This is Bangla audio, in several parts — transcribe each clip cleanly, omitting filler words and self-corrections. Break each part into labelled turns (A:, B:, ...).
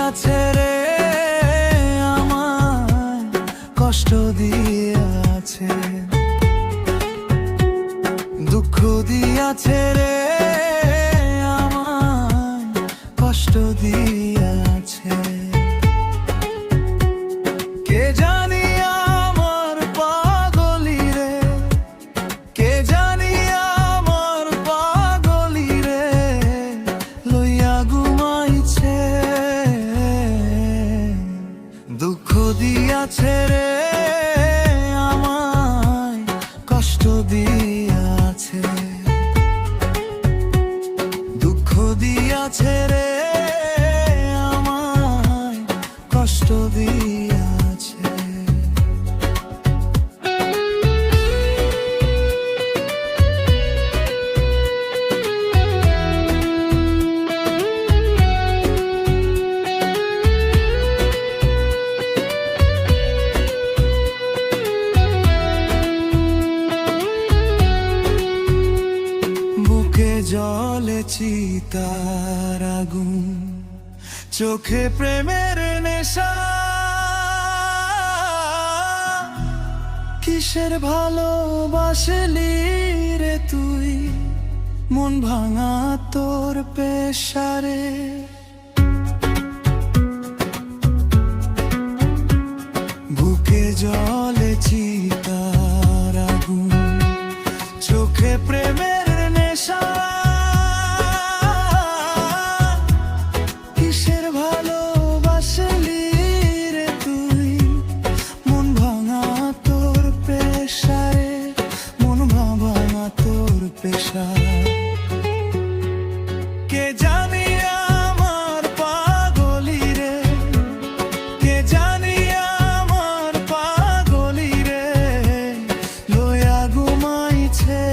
A: দিয়াছে রে আমায়, কষ্ট দিয়াছে, দুঃখ দিয়াছে রে আমায়, কষ্ট দিয়াছে। কে জানি আমার পাগলি রে, কে জানি আমার পাগলি রে, লইয়া ঘুমাইছে, দুঃখ দিয়াছে রে আমায়, কষ্ট দিয়াছে, দুঃখ দিয়াছে রে আমায়, কষ্ট দিয়াছে। বুকে জ্বলে চিতার আগুন, চোখে প্রেমের নেশা, কিসের ভালোবাসলি রে তুই, মন ভাঙা তোর পেশারে। বুকে জ্বলে চিতার আগুন, চোখে প্রেমের নেশা, কিসের ভালোবাসলি রে তুই, মন ভাঙা তোর পেশারে, মন ভাঙা তোর পেশারে। কে জানি আমার পাগলি রে, কে জানি আমার পাগলি রে, লইয়া ঘুমাইছে,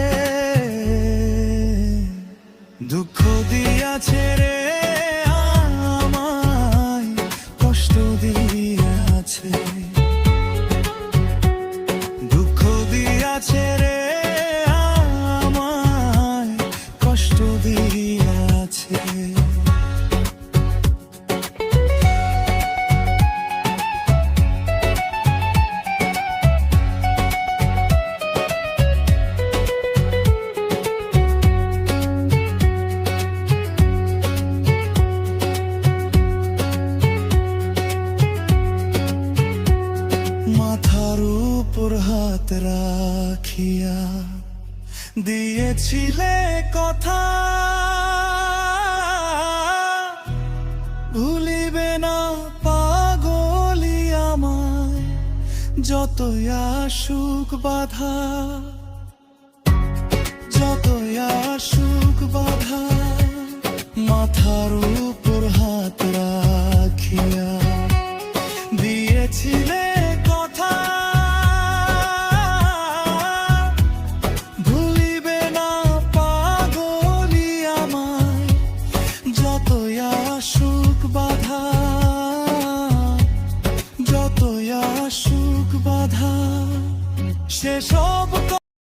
A: দুঃখ দিয়াছে রে আমায়, কষ্ট দিয়াছে, দুঃখ দিয়াছে রে আমায়, কষ্ট দিয়াছে। মাথার উপর হাত রাখিয়া দিয়েছিলে কথা, ভুলিবে না পাগলি আমায়, যতই আসুক বাধা, যতই আসুক বাধা। মাথার উপর হাত রাখিয়া দিয়েছিলে কথা, ভুলিবে না পাগলি আমায়, যতই আসুক বাধা, যতই আসুক বাধা। সেসব